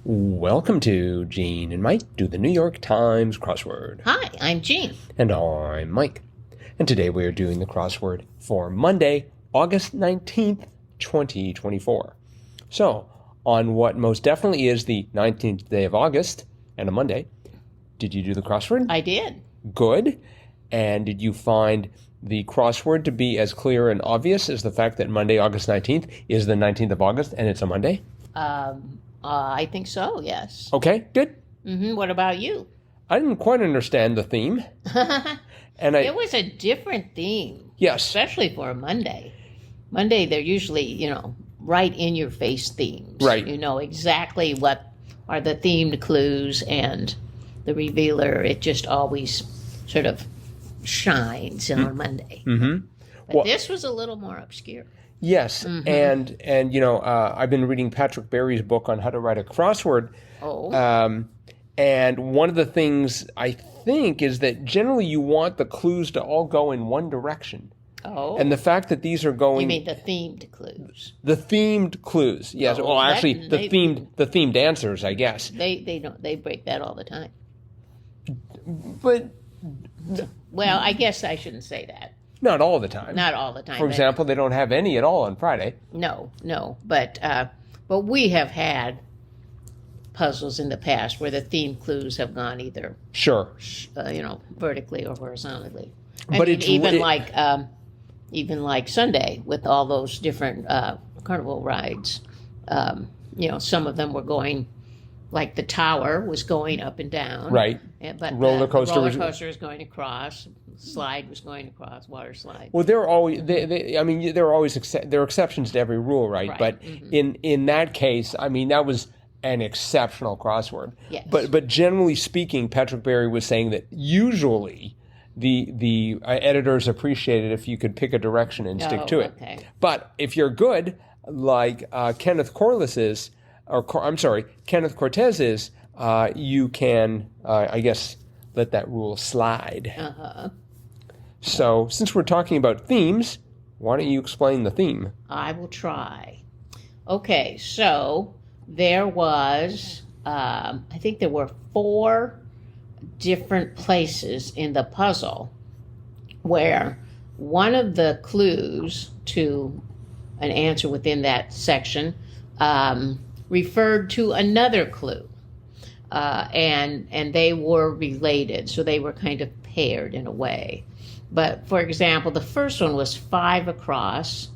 Welcome to Gene and Mike do the New York Times crossword. Hi, I'm Jean. And I'm Mike. And today we are doing the crossword for Monday, August 19th, 2024. So, on what most definitely is the 19th day of August and a Monday, did you do the crossword? I did. Good. And did you find the crossword to be as clear and obvious as the fact that Monday, August 19th is the 19th of August and it's a Monday? I think so, yes. Okay, good. What about you? I didn't quite understand the theme. It was a different theme. Yes. Especially for a Monday. Monday, they're usually, right in your face themes. Right. You know exactly what are the themed clues and the revealer. It just always sort of shines on Monday. Mm-hmm. But this was a little more obscure. Yes, and I've been reading Patrick Barry's book on how to write a crossword. Oh. And one of the things I think is that generally you want the clues to all go in one direction. Oh. And the fact that these are going... You mean the themed clues? The themed clues, yes. Oh, well, actually, the themed answers, I guess. They break that all the time. But... Well, I guess I shouldn't say that. Not all the time. Not all the time. For example, they don't have any at all on Friday. No. But we have had puzzles in the past where the theme clues have gone either, vertically or horizontally. Even like Sunday with all those different carnival rides. Some of them were going, like the tower was going up and down. Right. But roller coaster was going across. Slide was going across. Water slide. Well, there are always there are exceptions to every rule, right? But in that case, that was an exceptional crossword. Yes. But generally speaking, Patrick Barry was saying that usually the editors appreciate it if you could pick a direction and stick to it. Okay. But if you're good, like Kenneth Cortez is, you can, I guess, let that rule slide. Uh-huh. So, since we're talking about themes, why don't you explain the theme? I will try. Okay, so there was, I think there were 4 different places in the puzzle where one of the clues to an answer within that section referred to another clue. And they were related, so they were kind of paired in a way. But, for example, the first one was 5 across.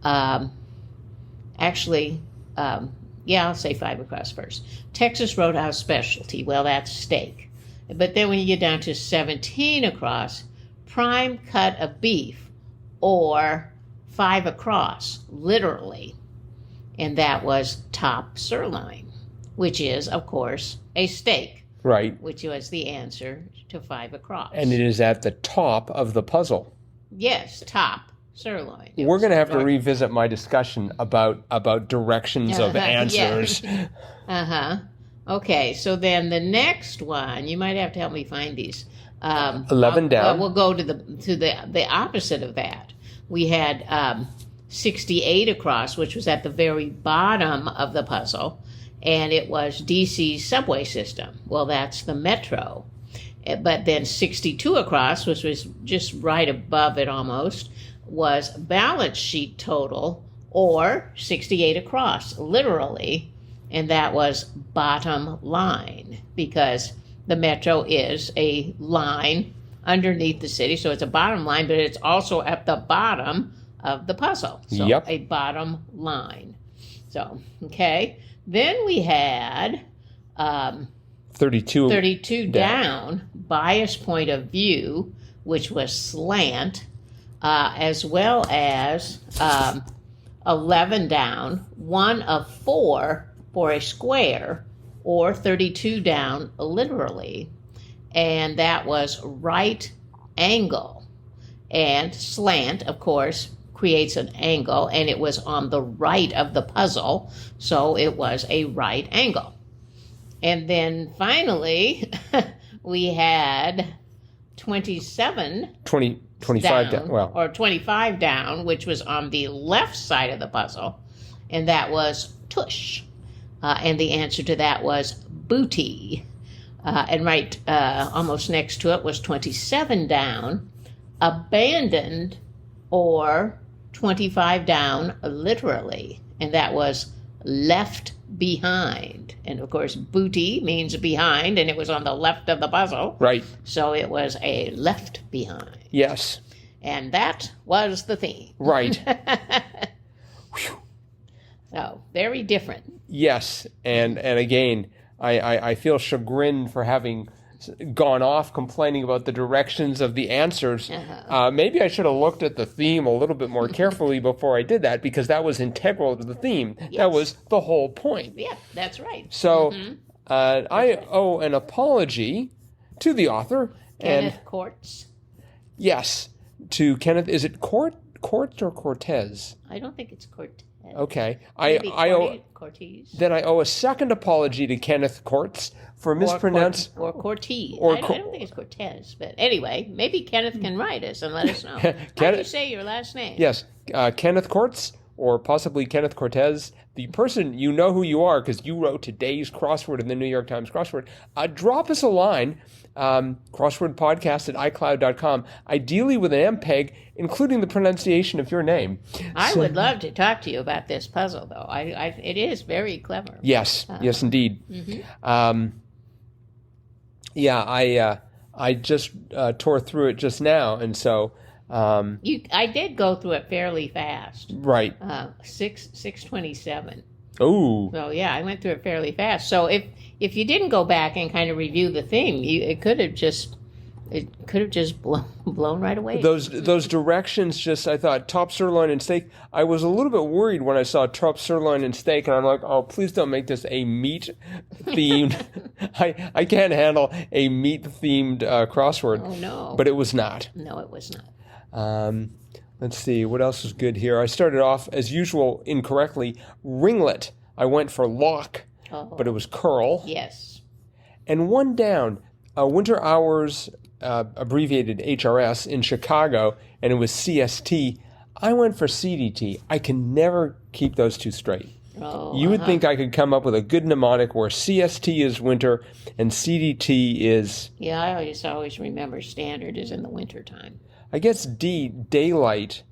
I'll say 5 across first. Texas Roadhouse specialty, well, that's steak. But then when you get down to 17 across, prime cut of beef, or 5 across, literally. And that was top sirloin, which is, of course, a steak. Right. Which was the answer to 5 across. And it is at the top of the puzzle. Yes, top sirloin. We're going to have to revisit my discussion about directions of answers. Yeah. Okay, so then the next one, you might have to help me find these. 11 down. We'll go to the opposite of that. We had 68 across, which was at the very bottom of the puzzle. And it was DC's subway system. Well, that's the metro. But then 62 across, which was just right above it almost, was balance sheet total, or 68 across, literally. And that was bottom line, because the metro is a line underneath the city. So it's a bottom line, but it's also at the bottom of the puzzle. So a bottom line. So, okay. Then we had 32 down, bias point of view, which was slant, as well as 11 down, 1 of 4 for a square, or 32 down literally, and that was right angle. And slant, of course, creates an angle, and it was on the right of the puzzle, so it was a right angle. And then finally, we had 25 down, or 25 down, which was on the left side of the puzzle, and that was tush. and the answer to that was booty. And right almost next to it was 27 down, abandoned, or 25 down literally. And that was left behind. And of course, booty means behind, and it was on the left of the puzzle. Right. So it was a left behind. Yes. And that was the theme. Right. So, very different. Yes. And again, I feel chagrined for having gone off complaining about the directions of the answers. Maybe I should have looked at the theme a little bit more carefully before I did that, because that was integral to the theme. Yes. That was the whole point. Yeah, that's right. So I owe an apology to the author. Kenneth Courts. Yes, to Kenneth. Is it Court or Cortez? I don't think it's Cortez. Okay. Maybe Cortez. Then I owe a second apology to Kenneth Courts for mispronouncing. Or Cortez. I don't think it's Cortez. But anyway, maybe Kenneth can write us and let us know. How do you say your last name? Yes. Kenneth Courts, or possibly Kenneth Cortez. The person, you know who you are because you wrote today's crossword in the New York Times crossword. Drop us a line, crosswordpodcast@icloud.com, ideally with an MPEG, including the pronunciation of your name. I would love to talk to you about this puzzle, though. It is very clever. Yes, yes, indeed. I just tore through it just now, and so... I did go through it fairly fast. Right. 6:27. Oh. So yeah, I went through it fairly fast. So if you didn't go back and kind of review the theme, it could have just blown right away. Those directions, I thought top sirloin and steak. I was a little bit worried when I saw top sirloin and steak, and I'm like, oh, please don't make this a meat themed. I can't handle a meat themed crossword. Oh no. But it was not. No, it was not. Let's see, what else is good here? I started off, as usual, incorrectly. Ringlet. I went for lock, but it was curl. Yes. And one down, winter hours, abbreviated HRS, in Chicago, and it was CST. I went for CDT. I can never keep those two straight. You would think I could come up with a good mnemonic where CST is winter and CDT is... Yeah, I always remember standard is in the winter time. I guess D, daylight,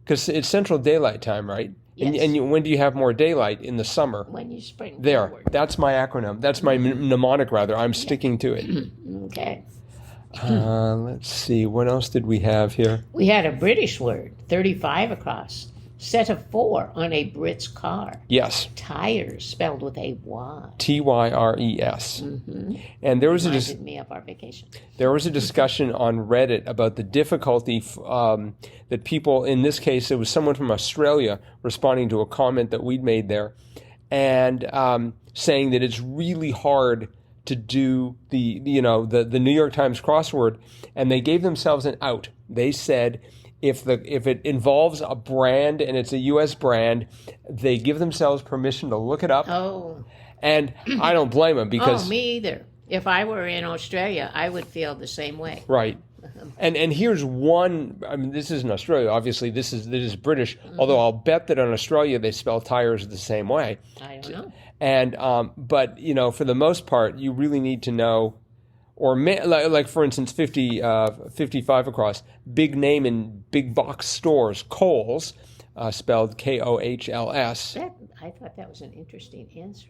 because it's Central Daylight Time, right? Yes. And when do you have more daylight? In the summer. When you spring there, forward. That's my acronym. That's my mnemonic, rather. I'm sticking to it. Okay. Let's see. What else did we have here? We had a British word, 35 across. Set of 4 on a Brit's car. Yes. Tires, spelled with a Y. Tyres. And there was reminded me of our vacation. There was a discussion on Reddit about the difficulty that people, in this case, it was someone from Australia responding to a comment that we'd made there, and saying that it's really hard to do the New York Times crossword, and they gave themselves an out. They said, if it involves a brand and it's a U.S. brand, they give themselves permission to look it up. Oh. And I don't blame them because... Oh, me either. If I were in Australia, I would feel the same way. Right. And here's one... I mean, this isn't Australia. Obviously, this is British. Although I'll bet that in Australia they spell tires the same way. I don't know. And but, for the most part, you really need to know... Or like for instance, 55 across, big name in big box stores, Kohl's, spelled Kohls. I thought that was an interesting answer,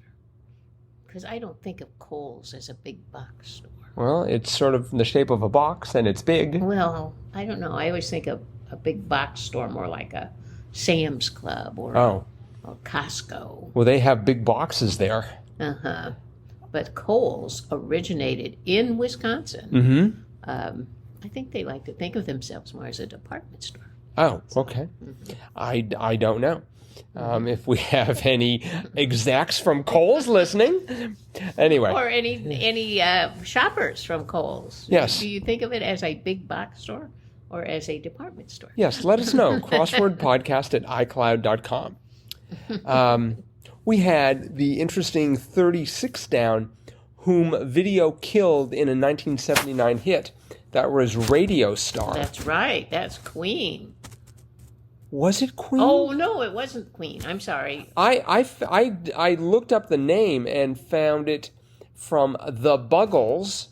because I don't think of Kohl's as a big box store. Well, it's sort of in the shape of a box, and it's big. Well, I don't know. I always think of a big box store more like a Sam's Club or Costco. Well, they have big boxes there. Uh-huh. But Kohl's originated in Wisconsin. I think they like to think of themselves more as a department store. Oh, okay. I don't know. If we have any execs from Kohl's listening. Anyway. Or any shoppers from Kohl's. Yes. Do you think of it as a big box store or as a department store? Yes, let us know. crosswordpodcast@icloud.com. We had the interesting 36 down, whom video killed in a 1979 hit. That was Radio Star. That's right. That's Queen. Was it Queen? Oh, no, it wasn't Queen. I'm sorry. I looked up the name and found it from The Buggles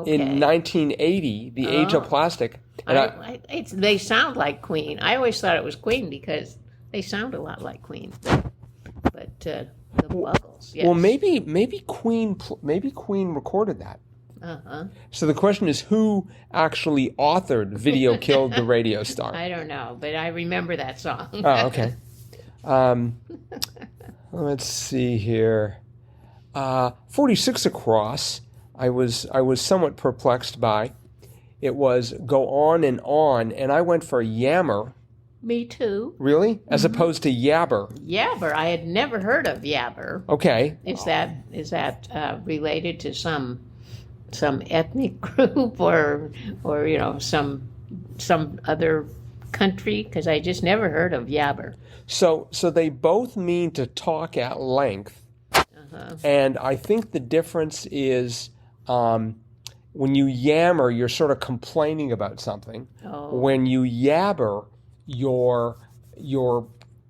in 1980, The Age of Plastic. And they sound like Queen. I always thought it was Queen because they sound a lot like Queen. But The Buggles, yes. Well, maybe Queen recorded that. Uh-huh. So the question is, who actually authored Video Killed the Radio Star? I don't know, but I remember that song. Oh, okay. Let's see here. 46 across, I was somewhat perplexed by. It was Go On, and I went for Yammer. Me too. Really? As opposed to Yabber. Yabber. I had never heard of Yabber. Okay. Is that related to some ethnic group or some other country? Because I just never heard of Yabber. So they both mean to talk at length, and I think the difference is when you yammer, you're sort of complaining about something. Oh. When you yabber, you're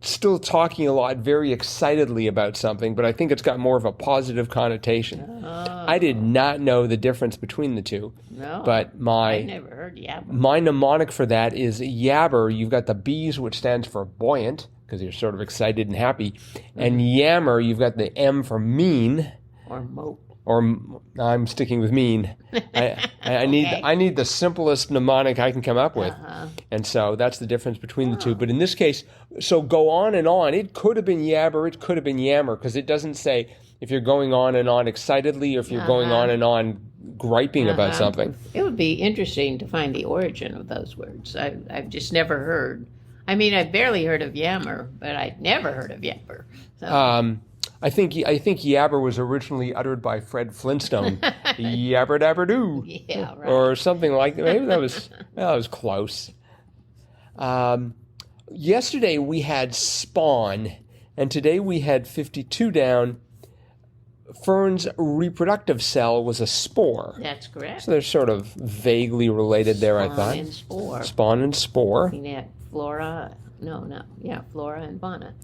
still talking a lot, very excitedly about something, but I think it's got more of a positive connotation. Oh. I did not know the difference between the two. No, but I never heard Yabber. My mnemonic for that is Yabber. You've got the B's, which stands for buoyant, because you're sort of excited and happy, and Yammer, you've got the M for mean. Or mope. Or I'm sticking with mean. I need the simplest mnemonic I can come up with, and so that's the difference between the two. But in this case, so Go On and On. It could have been Yabber. It could have been Yammer, because it doesn't say if you're going on and on excitedly or if you're going on and on griping about something. It would be interesting to find the origin of those words. I've just never heard. I mean, I've barely heard of Yammer, but I'd never heard of Yabber. So. I think Yabber was originally uttered by Fred Flintstone, Yabber Dabber Doo, yeah, right. or something like that. Maybe that was close. Yesterday we had Spawn, and today we had 52 down. Fern's reproductive cell was a spore. That's correct. So they're sort of vaguely related there, I thought. Spawn and spore. Spawn and spore. We had Flora. Flora and fauna.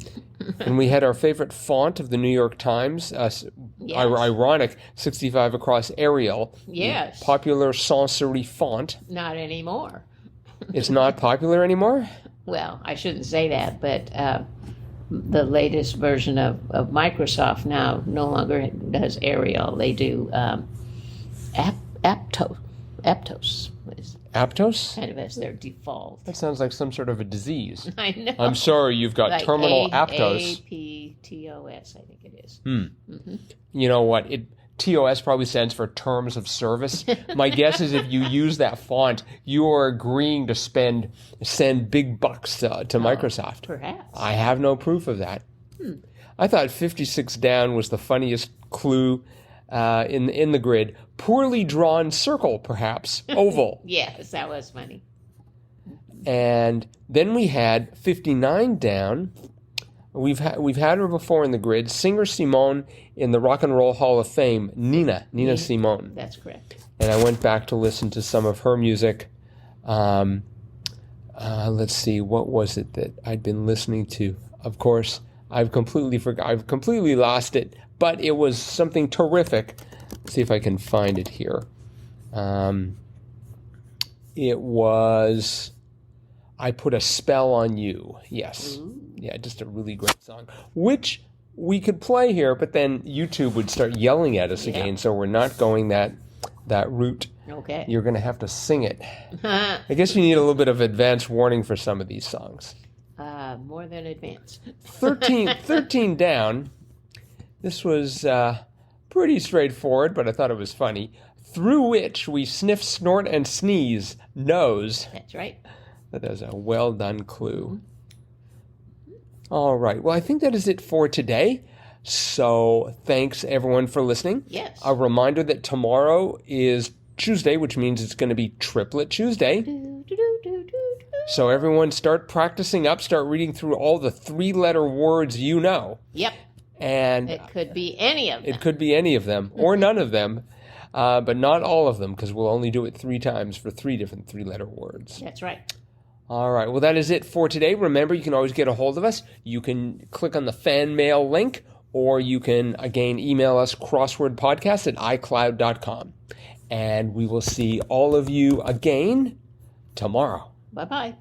And we had our favorite font of the New York Times, ironic, 65 across Arial. Yes. Popular sans serif font. Not anymore. It's not popular anymore? Well, I shouldn't say that, but the latest version of Microsoft now no longer does Arial. They do Aptos. Aptos? Kind of as their default. That sounds like some sort of a disease. I know. I'm sorry, you've got like terminal aptos. APTOS, I think it is. Mm-hmm. You know what? TOS probably stands for terms of service. My guess is if you use that font, you are agreeing to send big bucks to Microsoft. Perhaps. I have no proof of that. I thought 56 down was the funniest clue in the grid. Poorly drawn circle, perhaps. Oval. Yes, that was funny. And then we had 59 down. We've had her before in the grid. Singer Simone in the Rock and Roll Hall of Fame. Nina Simone. That's correct. And I went back to listen to some of her music. Let's see, what was it that I'd been listening to? Of course, I've completely lost it, but it was something terrific. Let's see if I can find it here. It was I Put a Spell on You. Yes. Ooh. Yeah, just a really great song, which we could play here, but then YouTube would start yelling at us again, so we're not going that route. Okay. You're going to have to sing it. I guess you need a little bit of advance warning for some of these songs. More than advance. 13 down. This was pretty straightforward, but I thought it was funny. Through which we sniff, snort, and sneeze. Nose. That's right. That is a well-done clue. All right. Well, I think that is it for today. So thanks, everyone, for listening. Yes. A reminder that tomorrow is Tuesday, which means it's going to be Triplet Tuesday. So everyone start practicing up, start reading through all the three-letter words you know. Yep. And it could be any of them. It could be any of them, or none of them, but not all of them, because we'll only do it 3 times for 3 different three-letter words. That's right. All right. Well, that is it for today. Remember, you can always get a hold of us. You can click on the fan mail link, or you can, again, email us crosswordpodcast@icloud.com. And we will see all of you again tomorrow. Bye-bye.